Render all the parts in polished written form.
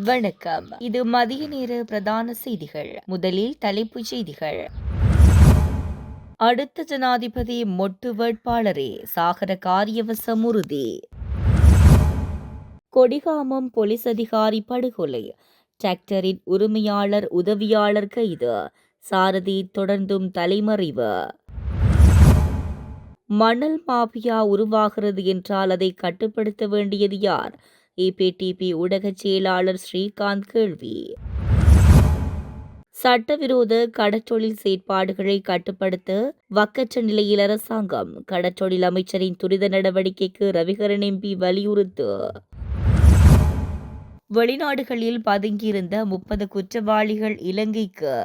வணக்கம். இது மதிய நேர பிரதான செய்திகள். முதலில் தலைப்புச் செய்திகள். அடுத்த ஜனாதிபதி மொட்டு வேட்பாளரே, சாகர காரியவசம் உறுதி. கொடிகாமம் போலீஸ் அதிகாரி படுகொலை, டிராக்டரின் உரிமையாளர் உதவியாளர் கைது, சாரதி தொடர்ந்தும் தலைமறைவு. மணல் மாபியா உருவாகிறது என்றால் அதை கட்டுப்படுத்த வேண்டியது யார்? ஏபிடிபி ஊடக செயலாளர் ஸ்ரீகாந்த் கேள்வி. சட்டவிரோத கடற்றொழில் செயற்பாடுகளை கட்டுப்படுத்த வக்கற்ற நிலையில் அரசாங்கம், கடற்றொழில் அமைச்சரின் துரித நடவடிக்கைக்கு ரவிகரன் எம்பி வலியுறுத்து. வெளிநாடுகளில் பதுங்கியிருந்த 30 குற்றவாளிகள் இலங்கைக்கு.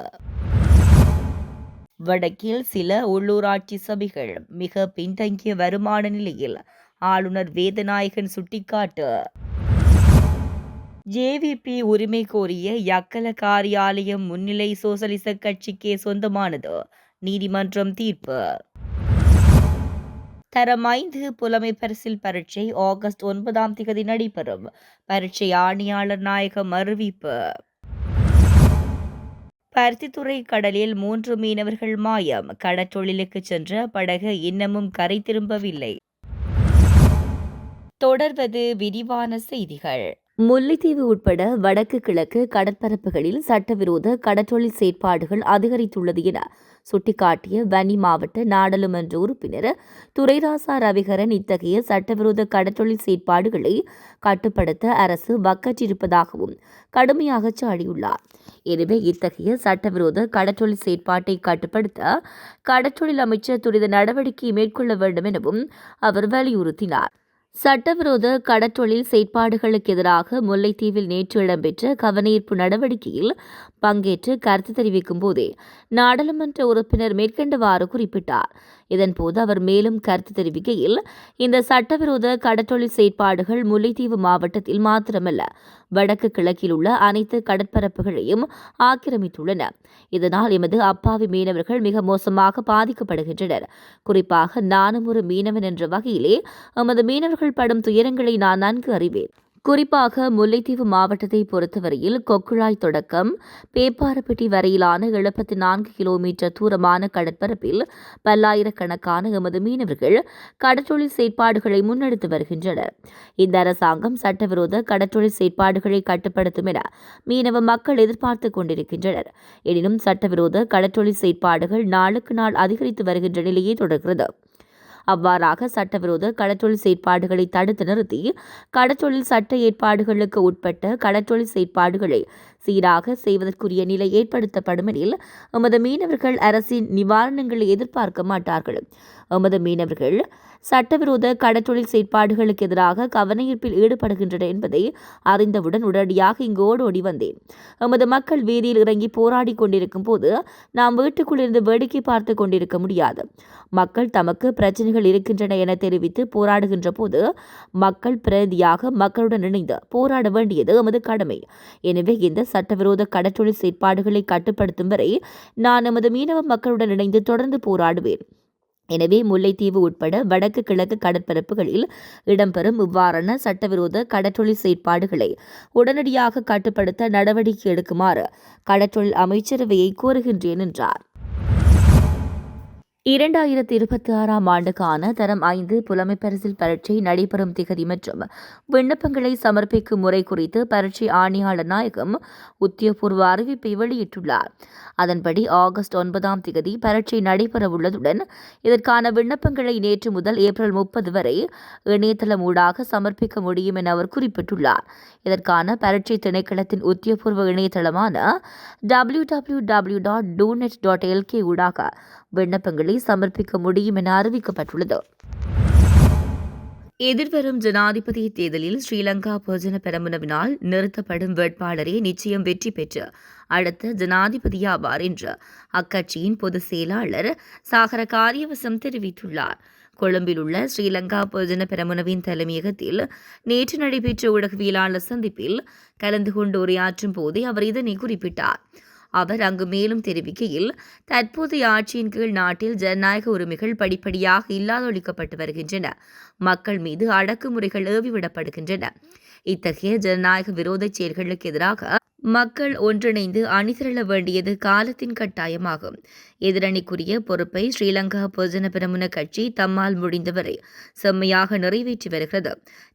வடக்கில் சில உள்ளூராட்சி சபைகள் மிக பின்தங்கிய வருமான நிலையில், ஆளுநர் வேதநாயகன் சுட்டிக்காட்டு. ஜேவிபி உரிமை கோரிய யக்கல காரியாலயம் முன்னிலை சோசலிச கட்சிக்கே சொந்தமானது, நீதிமன்றம் தீர்ப்பு. தரம் 5 புலமை பரிசில் பரீட்சை ஆகஸ்ட் 9 நடைபெறும், பரீட்சை ஆணையாளர் நாயகம் அறிவிப்பு. பருத்தித்துறை கடலில் 3 மீனவர்கள் மாயம், கடற்றொழிலுக்கு சென்ற படகு இன்னமும் கரை திரும்பவில்லை. தொடர்வது விரிவான செய்திகள். முல்லைத்தீவு உட்பட வடக்கு கிழக்கு கடற்பரப்புகளில் சட்டவிரோத கடற்றொழில் செயற்பாடுகள் அதிகரித்துள்ளது என சுட்டிக்காட்டிய வன்னி மாவட்ட நாடாளுமன்ற உறுப்பினர் துரைராசா ரவிகரன், இத்தகைய சட்டவிரோத கடற்றொழில் செயற்பாடுகளை கட்டுப்படுத்த அரசு வக்கற்றிருப்பதாகவும் கடுமையாக சாடியுள்ளார். எனவே இத்தகைய சட்டவிரோத கடற்றொழில் செயற்பாட்டை கட்டுப்படுத்த கடற்றொழில் அமைச்சர் துரித நடவடிக்கை மேற்கொள்ள வேண்டும் எனவும் அவர் வலியுறுத்தினார். சட்டவிரோத கடற்றொழில் செயற்பாடுகளுக்கு எதிராக முல்லைத்தீவில் நேற்று இடம்பெற்ற கவனஈர்ப்பு நடவடிக்கையில் பங்கேற்று கருத்து தெரிவிக்கும் போதே நாடாளுமன்ற உறுப்பினர் மேற்கண்டவாறு குறிப்பிட்டார். இதன்போது அவர் மேலும் கருத்து தெரிவிக்கையில், இந்த சட்டவிரோத கடற்றொழில் செயற்பாடுகள் முல்லைத்தீவு மாவட்டத்தில் மாத்திரமல்ல, வடக்கு கிழக்கில் உள்ள அனைத்து கடற்பரப்புகளையும் ஆக்கிரமித்துள்ளன. இதனால் எமது அப்பாவி மீனவர்கள் மிக மோசமாக பாதிக்கப்படுகின்றனர். குறிப்பாக நானும் ஒரு மீனவன் என்ற வகையிலே எமது மீனவர்கள் படும் துயரங்களை நான் நன்கு அறிவேன். குறிப்பாக முல்லைத்தீவு மாவட்டத்தை பொறுத்தவரையில் கொக்குழாய் தொடக்கம் பேப்பாரப்பட்டி வரையிலான 74 கிலோமீட்டர் தூரமான கடற்பரப்பில் பல்லாயிரக்கணக்கான எமது மீனவர்கள் கடற்றொழில் செயற்பாடுகளை முன்னெடுத்து வருகின்றனர். இந்த அரசாங்கம் சட்டவிரோத கடற்றொழில் செயற்பாடுகளை கட்டுப்படுத்தும் என மீனவ மக்கள் எதிர்பார்த்துக் கொண்டிருக்கின்றனர். எனினும் சட்டவிரோத கடற்றொழில் செயற்பாடுகள் நாளுக்கு நாள் அதிகரித்து வருகின்ற நிலையே தொடர்கிறது. அவ்வாறாக சட்டவிரோத கடற்றொழில் செயற்பாடுகளை தடுத்து நிறுத்தி கடற்றொழில் சட்ட ஏற்பாடுகளுக்கு உட்பட்ட கடற்றொழில் செயற்பாடுகளை சீராக செய்வதற்குரிய நிலை ஏற்படுத்தப்படும் எனில் எமது மீனவர்கள் அரசின் நிவாரணங்களை எதிர்பார்க்க மாட்டார்கள். எமது மீனவர்கள் சட்டவிரோத கடற்றொழில் செயற்பாடுகளுக்கு எதிராக கவனஈர்ப்பில் ஈடுபடுகின்றனர் என்பதை அறிந்தவுடன் உடனடியாக இங்கு ஓடோடி வந்தேன். எமது மக்கள் வீதியில் இறங்கி போராடி கொண்டிருக்கும் போது நாம் வீட்டுக்குள்ளிருந்து வேடிக்கை பார்த்து கொண்டிருக்க முடியாது. மக்கள் தமக்கு பிரச்சனைகள் இருக்கின்றன என தெரிவித்து போராடுகின்ற போது மக்கள் பிரதியாக மக்களுடன் இணைந்து போராட வேண்டியது எமது கடமை. எனவே இந்த சட்டவிரோத கடற்றொழில் செயற்பாடுகளை கட்டுப்படுத்தும் வரை நான் எமது மீனவ மக்களுடன் இணைந்து தொடர்ந்து போராடுவேன். எனவே முல்லைத்தீவு உட்பட வடக்கு கிழக்கு கடற்பரப்புகளில் இடம்பெறும் இவ்வாறான சட்டவிரோத கடற்றொழில் செயற்பாடுகளை உடனடியாக கட்டுப்படுத்த நடவடிக்கை எடுக்குமாறு கடற்றொழில் அமைச்சரவையை கோருகின்றேன் என்றார். 2026ஆம் ஆண்டுக்கான தரம் 5 புலமை பரிசில் பரீட்சை நடைபெறும் திகதி மற்றும் விண்ணப்பங்களை சமர்ப்பிக்கும் முறை குறித்து பரீட்சை ஆணையாளர் நாயகம் உத்தியோகபூர்வ அறிவிப்பை வெளியிட்டுள்ளார். அதன்படி ஆகஸ்ட் 9 பரீட்சை நடைபெறவுள்ளதுடன் இதற்கான விண்ணப்பங்களை நேற்று முதல் ஏப்ரல் 30 வரை இணையதளம் ஊடாக சமர்ப்பிக்க முடியும் என அவர் குறிப்பிட்டுள்ளார். இதற்கான பரீட்சை திணைக்களத்தின் உத்தியோகபூர்வ இணையதளமான www.donet.lk ஊடாக விண்ணப்பங்களை சமர்ப்பிக்க முடியும் என அறிவிக்கப்பட்டுள்ளது. எதிர்வரும் ஜனாதிபதி தேர்தலில் ஸ்ரீலங்கா பொதுஜன பெரமுனவினால் நிறுத்தப்படும் வேட்பாளரே நிச்சயம் வெற்றி பெற்று அடுத்த ஜனாதிபதியாவார் என்று அக்கட்சியின் பொதுச் செயலாளர் சாகர காரியவசம் தெரிவித்துள்ளார். கொழும்பில் உள்ள ஸ்ரீலங்கா பொதுஜன பெரமுனவின் தலைமையகத்தில் நேற்று நடைபெற்ற ஊடகவியலாளர் சந்திப்பில் கலந்து கொண்டு உரையாற்றும் போதே அவர் இதனை குறிப்பிட்டார். அவர் அங்கு மேலும் தெரிவிக்கையில், தற்போதைய ஆட்சியின் கீழ் நாட்டில் ஜனநாயக உரிமைகள் படிப்படியாக இல்லாதொழிக்கப்பட்டு வருகின்றன. மக்கள் மீது அடக்குமுறைகள் ஏவிவிடப்படுகின்றன. இத்தகைய ஜனநாயக விரோத செயல்களுக்கு எதிராக மக்கள் ஒன்றிணைந்து அணிதிரள வேண்டியது காலத்தின் கட்டாயமாகும். எதிரணிக்குரிய பொறுப்பை ஸ்ரீலங்கா பொதுஜன பெரமுன கட்சி தம்மால் முடிந்தவரை செம்மையாக நிறைவேற்றி வருகிறது.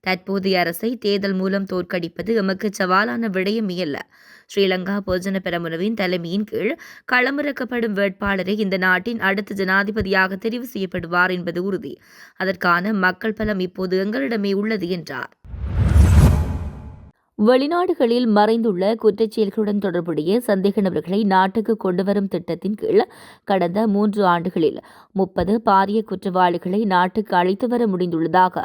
தற்போதைய அரசை தேர்தல் மூலம் தோற்கடிப்பது எமக்கு சவாலான விடயமே அல்ல. ஸ்ரீலங்கா பொதுஜன பெரமுனவின் தலைமையின் கீழ் களமிறக்கப்படும் வேட்பாளரை இந்த நாட்டின் அடுத்த ஜனாதிபதியாக தெரிவு செய்யப்படுவார் என்பது உறுதி. அதற்கான மக்கள் பலம் இப்போது எங்களிடமே உள்ளது என்றார். வெளிநாடுகளில் மறைந்துள்ள குற்றச்செயல்களுடன் தொடர்புடைய சந்தேக நபர்களை நாட்டுக்கு கொண்டுவரும் திட்டத்தின் கீழ் கடந்த 3 ஆண்டுகளில் 30 பாரிய குற்றவாளிகளை நாட்டுக்கு அழைத்து வர முடிந்துள்ளதாக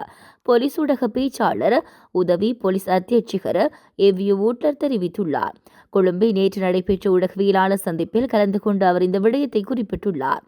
போலீஸ் ஊடக பேச்சாளர் உதவி போலீஸ் அத்தியட்சகர் எவ்யூ வூட்லர் தெரிவித்துள்ளார். கொழும்பில் நேற்று நடைபெற்ற ஊடகவியலாளர் சந்திப்பில் கலந்து கொண்டு அவர் இந்த விடயத்தை குறிப்பிட்டுள்ளார்.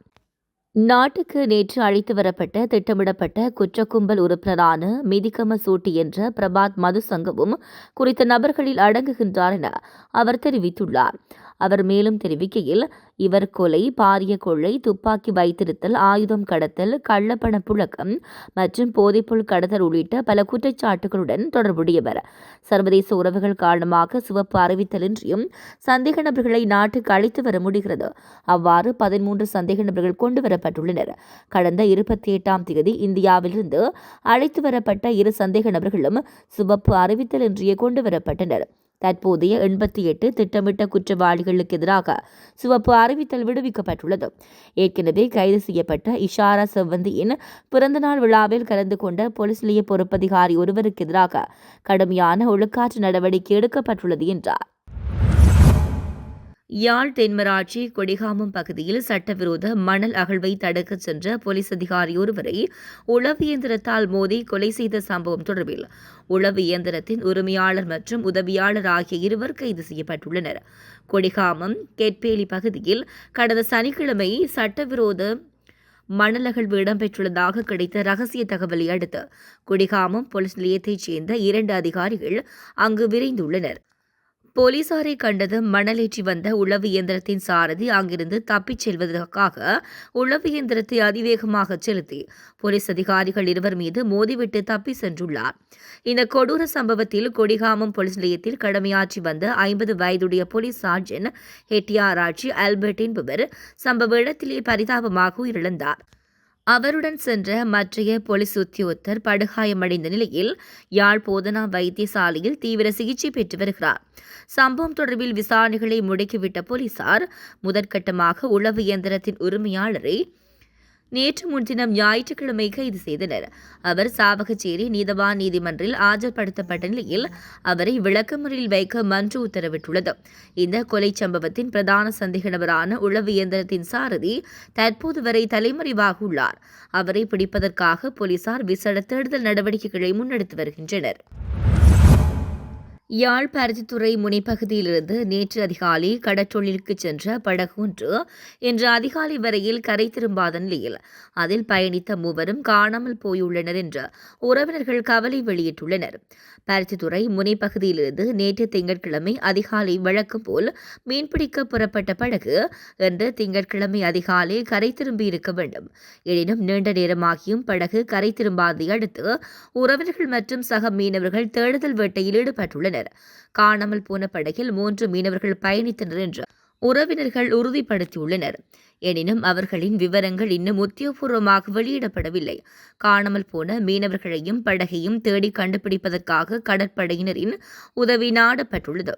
நாட்டுக்கு நேற்று அழைத்து வரப்பட்ட திட்டமிடப்பட்ட குற்றக்கும்பல் உறுப்பினரான மிதிகம சூட்டி என்ற பிரபாத் மதுசங்கவும் குறித்த நபர்களில் அடங்குகின்றார் என அவர் தெரிவித்துள்ளார். அவர் மேலும் தெரிவிக்கையில், இவர் கொலை, பாரிய கொள்ளை, துப்பாக்கி வைத்திருத்தல், ஆயுதம் கடத்தல், கள்ளப்பண புழக்கம் மற்றும் போதைப்பொருள் கடத்தல் உள்ளிட்ட பல குற்றச்சாட்டுகளுடன் தொடர்புடையவர். சர்வதேச உறவுகள் காரணமாக சிவப்பு அறிவித்தலின்றியும் சந்தேக நபர்களை நாட்டுக்கு அழைத்து வர முடிகிறது. அவ்வாறு 13 சந்தேக நபர்கள் கொண்டுவரப்பட்டுள்ளனர். கடந்த 28ஆம் தேதி இந்தியாவிலிருந்து அழைத்து வரப்பட்ட 2 சந்தேக நபர்களும் சிவப்பு அறிவித்தலின்றியே கொண்டுவரப்பட்டனர். தற்போதைய 88 திட்டமிட்ட குற்றவாளிகளுக்கு எதிராக சிவப்பு அறிவித்தல் விடுவிக்கப்பட்டுள்ளது. ஏற்கனவே கைது செய்யப்பட்ட இஷாரா செவ்வந்தியின் பிறந்தநாள் விழாவில் கலந்து கொண்ட போலீஸ் நிலைய பொறுப்பதிகாரி ஒருவருக்கு எதிராக கடுமையான ஒழுக்காற்று நடவடிக்கை எடுக்கப்பட்டுள்ளது என்றார். யாழ் தென்மராட்சி கொடிகாமம் பகுதியில் சட்டவிரோத மணல் அகழ்வை தடுக்கச் சென்ற போலீஸ் அதிகாரி ஒருவரை உளவு இயந்திரத்தால் மோதி கொலை செய்த சம்பவம் தொடர்பில் உளவு இயந்திரத்தின் உரிமையாளர் மற்றும் உதவியாளர் ஆகிய 2 கைது செய்யப்பட்டுள்ளனர். கொடிகாமம் கெட்பேலி பகுதியில் கடந்த சனிக்கிழமை சட்டவிரோத மணல் அகழ்வு இடம்பெற்றுள்ளதாக கிடைத்த ரகசிய தகவலை அடுத்து கொடிகாமம் போலீஸ் நிலையத்தைச் சேர்ந்த 2 அதிகாரிகள் அங்கு விரைந்துள்ளனர். போலீசாரை கண்டதும் மணலேற்றி வந்த உளவு இயந்திரத்தின் சாரதி அங்கிருந்து தப்பிச் செல்வதற்காக உளவு இயந்திரத்தை அதிவேகமாக செலுத்தி போலீஸ் அதிகாரிகள் 2 மீது மோதிவிட்டு தப்பி சென்றுள்ளார். இந்த கொடூர சம்பவத்தில் கொடிகாமம் போலீஸ் நிலையத்தில் கடமையாற்றி வந்த 50 வயதுடைய போலீஸ் சார்ஜென்ட் ஹெட்டியாராட்சி ஆல்பர்ட் என்பவர் சம்பவ இடத்திலேயே பரிதாபமாக உயிரிழந்தார். அவருடன் சென்ற மற்றைய போலீஸ் உத்தியோகத்தர் படுகாயமடைந்த நிலையில் யாழ் போதனா வைத்தியசாலையில் தீவிர சிகிச்சை பெற்று வருகிறார். சம்பவம் தொடர்பில் விசாரணைகளை முடுக்கிவிட்ட போலீசார் முதற்கட்டமாக உளவு இயந்திரத்தின் உரிமையாளரை நேற்று முன்தினம் ஞாயிற்றுக்கிழமை கைது செய்தனர். அவர் சாவகச்சேரி நீதவான் நீதிமன்றில் ஆஜர்படுத்தப்பட்ட நிலையில் அவரை விளக்கமறியலில் வைக்க மன்று உத்தரவிட்டுள்ளது. இந்த கொலை சம்பவத்தின் பிரதான சந்தேக நபரான உளவு இயந்திரத்தின் சாரதி தற்போது வரை தலைமறைவாக உள்ளார். அவரை பிடிப்பதற்காக போலீசார் விசேட தேடுதல் நடவடிக்கைகளை முன்னெடுத்து வருகின்றனர். யாழ் பருத்தித்துறை முனைப்பகுதியிலிருந்து நேற்று அதிகாலை கடற்றொழிலுக்கு சென்ற படகு ஒன்று இன்று அதிகாலை வரையில் கரை திரும்பாத நிலையில் அதில் பயணித்த 3 காணாமல் போயுள்ளனர் என்று உறவினர்கள் கவலை வெளியிட்டுள்ளனர். பருத்தித்துறை முனைப்பகுதியிலிருந்து நேற்று திங்கட்கிழமை அதிகாலை வழக்கம் போல் மீன்பிடிக்க புறப்பட்ட படகு இன்று திங்கட்கிழமை அதிகாலை கரை திரும்பியிருக்க வேண்டும். எனினும் நீண்ட நேரமாகியும் படகு கரை திரும்பாதை அடுத்து உறவினர்கள் மற்றும் சக மீனவர்கள் தேடுதல் வேட்டையில் ஈடுபட்டுள்ளனர். காணாமல் போன படகில் 3 மீனவர்கள் பயணித்தனர் என்று உறவினர்கள் உறுதிப்படுத்தியுள்ளனர். எனினும் அவர்களின் விவரங்கள் இன்னும் உத்தியோகபூர்வமாக வெளியிடப்படவில்லை. காணாமல் போன மீனவர்களையும் படகையும் தேடி கண்டுபிடிப்பதற்காக கடற்படையினரின் உதவி நாடப்பட்டுள்ளது.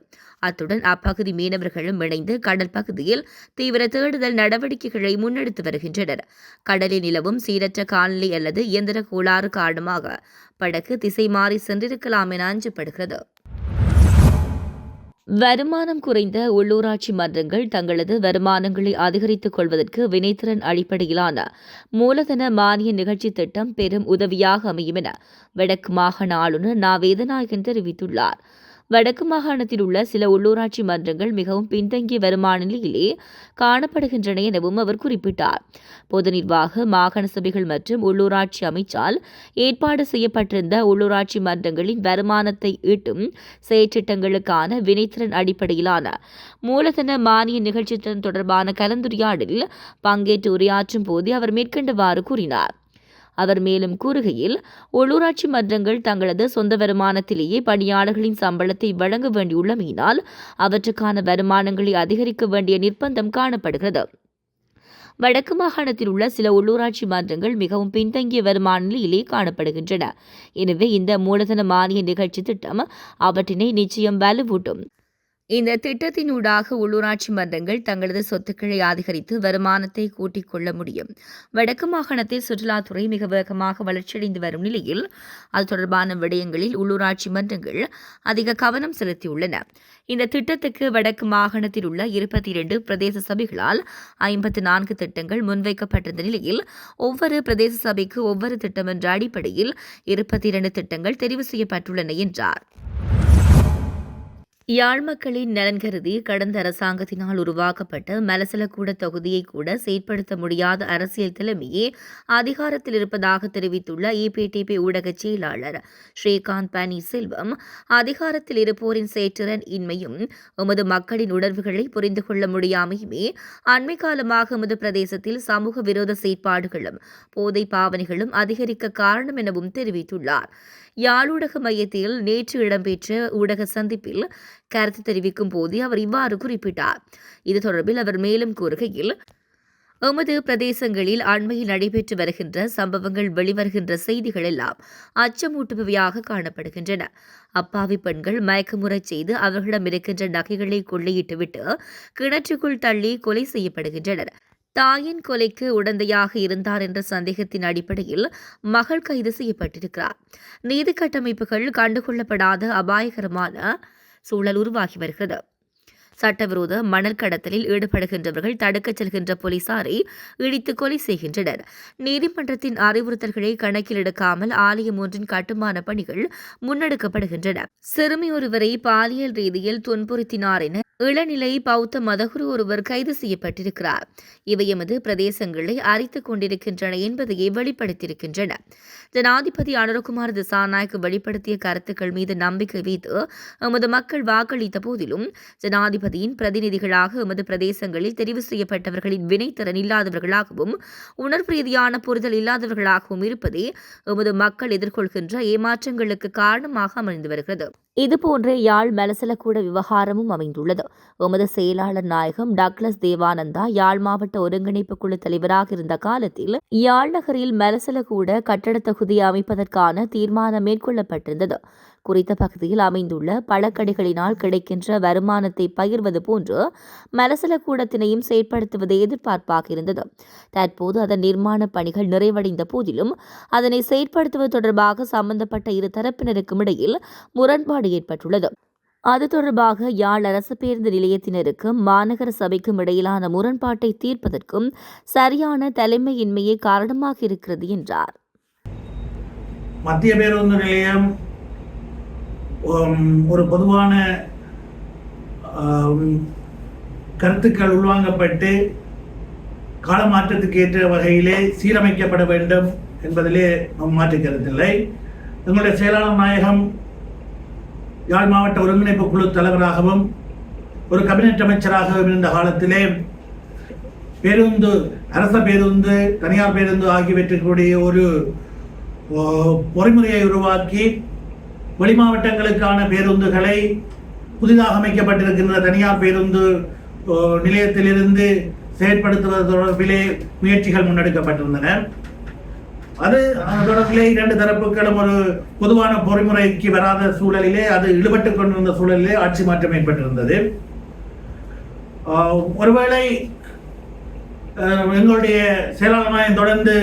அத்துடன் அப்பகுதி மீனவர்களும் இணைந்து கடல் பகுதியில் தீவிர தேடுதல் நடவடிக்கைகளை முன்னெடுத்து வருகின்றனர். கடலில் நிலவும் சீரற்ற காலநிலை அல்லது இயந்திர கோளாறு காரணமாக படகு திசை மாறி சென்றிருக்கலாம் என அஞ்சப்படுகிறது. வருமானம் குறைந்த உள்ளூராட்சி மன்றங்கள் தங்களது வருமானங்களை அதிகரித்துக் கொள்வதற்கு வினைத்திறன் அடிப்படையிலான மூலதன மானிய நிகழ்ச்சி திட்டம் பெரும் உதவியாக அமையும் என வடக்கு மாகாண ஆளுநர் நா. வேதநாயகன் தெரிவித்துள்ளார். வடக்கு மாகாணத்தில் உள்ள சில உள்ளூராட்சி மன்றங்கள் மிகவும் பின்தங்கிய வருமான நிலையிலே காணப்படுகின்றன எனவும் அவர் குறிப்பிட்டார். பொது நிர்வாக மாகாண சபைகள் மற்றும் உள்ளூராட்சி அமைச்சால் ஏற்பாடு செய்யப்பட்டிருந்த உள்ளூராட்சி மன்றங்களின் வருமானத்தை ஈட்டும் செயற்றிட்டங்களுக்கான வினைத்திறன் அடிப்படையிலான மூலதன மானிய நிகழ்ச்சி தொடர்பான கலந்துரையாடலில் பங்கேற்று உரையாற்றும் போது அவர் மேற்கண்டவாறு கூறினார். அவர் மேலும் கூறுகையில், உள்ளூராட்சி மன்றங்கள் தங்களது சொந்த வருமானத்திலேயே பணியாளர்களின் சம்பளத்தை வழங்க வேண்டியுள்ளமையினால் அவற்றுக்கான வருமானங்களை அதிகரிக்க வேண்டிய நிர்பந்தம் காணப்படுகிறது. வடக்கு மாகாணத்தில் உள்ள சில உள்ளூராட்சி மன்றங்கள் மிகவும் பின்தங்கிய வருமான நிலையிலே காணப்படுகின்றன. எனவே இந்த மூலதன மானிய நிகழ்ச்சி திட்டம் அவற்றினை நிச்சயம் வலுவூட்டும். இந்த திட்டத்தினூடாக உள்ளூராட்சி மன்றங்கள் தங்களது சொத்துக்களை அதிகரித்து வருமானத்தை கூட்டிக் கொள்ள முடியும். வடக்கு மாகாணத்தில் சுற்றுலாத்துறை மிக வேகமாக வளர்ச்சியடைந்து வரும் நிலையில் அது தொடர்பான விடயங்களில் உள்ளூராட்சி மன்றங்கள் அதிக கவனம் செலுத்தியுள்ளன. இந்த திட்டத்துக்கு வடக்கு மாகாணத்தில் உள்ள 22 பிரதேச சபைகளால் 54 திட்டங்கள் முன்வைக்கப்பட்டிருந்த நிலையில் ஒவ்வொரு பிரதேச சபைக்கு ஒவ்வொரு திட்டம் என்ற அடிப்படையில் 22 திட்டங்கள் தெரிவு செய்யப்பட்டுள்ளன என்றார். யாழ் மக்களின் நலன் கருதி கடந்த அரசாங்கத்தினால் உருவாக்கப்பட்ட மலசலக்கூட தொகுதியை கூட செயற்படுத்த முடியாத அரசியல் தலைமையே அதிகாரத்தில் இருப்பதாக தெரிவித்துள்ள EPTP ஊடக செயலாளர் ஸ்ரீகாந்த் பன்னீர்செல்வம், அதிகாரத்தில் இருப்போரின் செயற்றிறன் இன்மையும் எமது மக்களின் உணர்வுகளை புரிந்து கொள்ள முடியாமையுமே அண்மை காலமாக எமது பிரதேசத்தில் சமூக விரோத செயற்பாடுகளும் போதை பாவனைகளும் அதிகரிக்க காரணம் எனவும் தெரிவித்துள்ளார். யாழ் ஊடக மையத்தில் நேற்று இடம்பெற்ற ஊடக சந்திப்பில் கருத்து தெரிவிக்கும் போதே அவர் இவ்வாறு குறிப்பிட்டார். இது தொடர்பில் அவர் மேலும் கூறுகையில், எமது பிரதேசங்களில் அண்மையில் நடைபெற்று வருகின்ற சம்பவங்கள் வெளிவருகின்ற செய்திகள் எல்லாம் அச்சமூட்டுபவையாக காணப்படுகின்றன. அப்பாவி பெண்கள் மயக்கமுறச் செய்து அவர்களிடம் இருக்கின்ற நகைகளை கொள்ளையிட்டுவிட்டு கிணற்றுக்குள் தள்ளி கொலை செய்யப்படுகின்றனர். தாயின் கொலைக்கு உடந்தையாக இருந்தார் என்ற சந்தேகத்தின் அடிப்படையில் மகள் கைது செய்யப்பட்டிருக்கிறார். நீதி கட்டமைப்புகள் கண்டுகொள்ளப்படாத அபாயகரமான சூழல் உருவாகி வருகிறது. சட்டவிரோத மணல் கடத்தலில் ஈடுபடுகின்றவர்கள் தடுக்கச் செல்கின்ற போலீசாரை இடித்து கொலை செய்கின்றனர். நீதிமன்றத்தின் அறிவுறுத்தல்களை கணக்கில் எடுக்காமல் ஆலயம் ஒன்றின் கட்டுமான பணிகள் முன்னெடுக்கப்படுகின்றன. சிறுமி ஒருவரை பாலியல் ரீதியில் துன்புறுத்தினார் என இளநிலை பௌத்த மதகுரு ஒருவர் கைது செய்யப்பட்டிருக்கிறார். இவை எமது பிரதேசங்களை அரித்துக் கொண்டிருக்கின்றன என்பதையே வெளிப்படுத்தியிருக்கின்றன. ஜனாதிபதி அனுரகுமார் திசாநாயக் வெளிப்படுத்திய கருத்துக்கள் மீது நம்பிக்கை வைத்து எமது மக்கள் வாக்களித்த போதிலும் ஜனாதிபதியின் பிரதிநிதிகளாக எமது பிரதேசங்களில் தெரிவு செய்யப்பட்டவர்களின் வினைத்திறன் இல்லாதவர்களாகவும் உணர்வு ரீதியான புரிதல் இல்லாதவர்களாகவும் இருப்பதே எமது மக்கள் எதிர்கொள்கின்ற ஏமாற்றங்களுக்கு காரணமாக அமைந்து வருகிறது. இதுபோன்ற யாழ் மலசலக்கூட விவகாரமும் அமைந்துள்ளது. எமது செயலாளர் நாயகம் டக்ளஸ் தேவானந்தா யாழ் மாவட்ட ஒருங்கிணைப்பு குழு தலைவராக இருந்த காலத்தில் யாழ் நகரில் மலசலக்கூட கட்டட தொகுதியை அமைப்பதற்கான தீர்மானம் மேற்கொள்ளப்பட்டிருந்தது. குறித்த பகுதியில் அமைந்துள்ள பழக்கடைகளினால் கிடைக்கின்ற வருமானத்தை பகிர்வது போன்று மலசலக்கூடத்தினையும் செயற்படுத்துவது எதிர்பார்ப்பாக இருந்தது. தற்போது அதன் நிர்மாண பணிகள் நிறைவடைந்த போதிலும் அதனை செயற்படுத்துவது தொடர்பாக சம்பந்தப்பட்ட இரு தரப்பினருக்கும் இடையில் முரண்பாடு ஏற்பட்டுள்ளது. அது தொடர்பாக யாழ் அரசு பேருந்து நிலையத்தினருக்கும் மாநகர சபைக்கும் இடையிலான முரண்பாட்டை தீர்ப்பதற்கும் சரியான தலைமையின்மையே காரணமாக இருக்கிறது என்றார். மத்திய பேருந்து நிலையம் ஒரு பொதுவான கருத்துக்கள் உள்வாங்கப்பட்டு காலமாற்றத்துக்கு ஏற்ற வகையிலே சீரமைக்கப்பட வேண்டும் என்பதிலே மாற்று கருத்தில்லை. எங்களுடைய செயலாளர் நாயகம் யாழ் மாவட்ட ஒருங்கிணைப்பு குழு தலைவராகவும் ஒரு கேபினெட் அமைச்சராகவும் இருந்த காலத்திலே பேருந்து, அரச பேருந்து, தனியார் பேருந்து ஆகியவற்றுக்குடைய ஒரு பொறிமுறையை உருவாக்கி வெளி மாவட்டங்களுக்கான பேருந்துகளை புதிதாக அமைக்கப்பட்டிருக்கின்ற தனியார் பேருந்து நிலையத்திலிருந்து செயற்படுத்துவது தொடர்பிலே முயற்சிகள் முன்னெடுக்கப்பட்டிருந்தன. அது தொடர்பிலே இரண்டு தரப்புகளும் ஒரு பொதுவான பொறிமுறைக்கு வராத சூழலிலே, அது இழுபட்டுக் கொண்டிருந்த சூழலிலே ஆட்சி மாற்றம் ஏற்பட்டிருந்தது. ஒருவேளை எங்களுடைய செயலாளர் நாயகம் தொடர்ந்து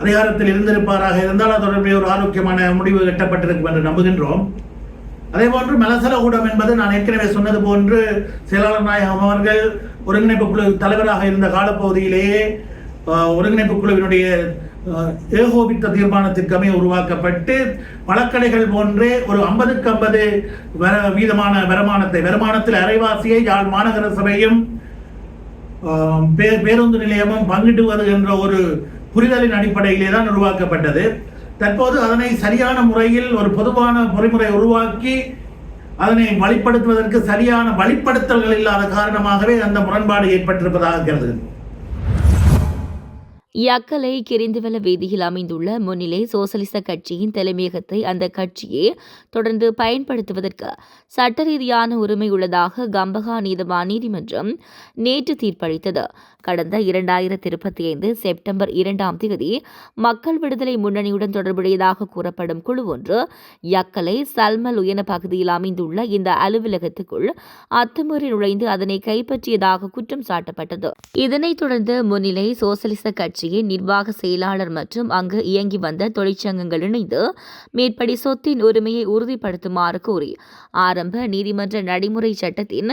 அதிகாரத்தில் இருந்திருப்பாராக இருந்தால் அது தொடர்பில் ஒரு ஆரோக்கியமான முடிவு எட்டப்பட்டிருக்கும் என்று நம்புகின்றோம். அதே போன்று மலசலகூடம் என்பது நான் ஏற்கனவே சொன்னது போன்று செயலாளர் நாயகம் அவர்கள் ஒருங்கிணைப்பு குழு தலைவராக இருந்த காலப்பகுதியிலேயே ஒருங்கிணைப்பு குழுவினுடைய ஏகோபித்த தீர்மானத்திற்கமே உருவாக்கப்பட்டு பழக்கடைகள் போன்றே ஒரு 50-50 வீதமான வருமானத்தில் அரைவாசியை யாழ் மாநகர சபையும் பேருந்து நிலையமும் பங்கிடுவது என்ற ஒரு புரிதலின் அடிப்படையிலே தான் உருவாக்கப்பட்டது. தற்போது அதனை சரியான முறையில் ஒரு பொதுவான பொறிமுறை உருவாக்கி அதனை வழிப்படுத்துவதற்கு சரியான வழிப்படுத்தல்கள் இல்லாத காரணமாகவே அந்த முரண்பாடு ஏற்பட்டிருப்பதாக கருதுகிறேன். யக்கலை கிரிந்துவல வீதியில் அமைந்துள்ள முன்னிலை சோசலிச கட்சியின் தலைமையகத்தை அந்த கட்சியே தொடர்ந்து பயன்படுத்துவதற்கு சட்ட ரீதியான உரிமை உள்ளதாக கம்பகா நீதவான் நீதிமன்றம் நேற்று தீர்ப்பளித்தது. கடந்த 2025 செப்டம்பர் 2ஆம் தேதி மக்கள் விடுதலை முன்னணியுடன் தொடர்புடையதாக கூறப்படும் குழு ஒன்று யக்கலை சல்மல் உயன பகுதியில் அமைந்துள்ள இந்த அலுவலகத்துக்குள் அத்துமீறி நுழைந்து அதனை கைப்பற்றியதாக குற்றம் சாட்டப்பட்டது. இதனைத் தொடர்ந்து முன்னிலை சோசலிச கட்சியின் நிர்வாக செயலாளர் மற்றும் அங்கு இயங்கி வந்த தொழிற்சங்கங்கள் இணைந்து மேற்படி சொத்தின் உரிமையை உறுதிப்படுத்துமாறு கோரி ஆரம்ப நீதிமன்ற நடைமுறை சட்டத்தின்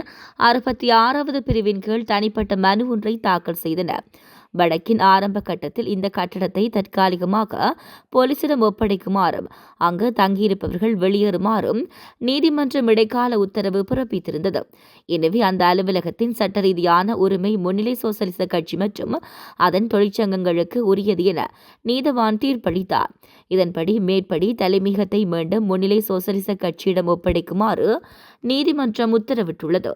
66வது பிரிவின் கீழ் தனிப்பட்ட மனு ஒன்றை தாக்கல் செய்தனர். வடக்கின் ஆரம்ப கட்டத்தில் இந்த கட்டடத்தை தற்காலிகமாக போலீசிடம் ஒப்படைக்குமாறும் அங்கு தங்கியிருப்பவர்கள் வெளியேறுமாறும் நீதிமன்றம் இடைக்கால உத்தரவு பிறப்பித்திருந்தது. எனவே அந்த அலுவலகத்தின் சட்ட ரீதியான உரிமை முன்னிலை சோசலிச கட்சி மற்றும் அதன் தொழிற்சங்கங்களுக்கு உரியது என நீதவான் தீர்ப்பளித்தார். இதன்படி மேற்படி தலைமையகத்தை மீண்டும் முன்னிலை சோசலிச கட்சியிடம் ஒப்படைக்குமாறு நீதிமன்றம் உத்தரவிட்டுள்ளது.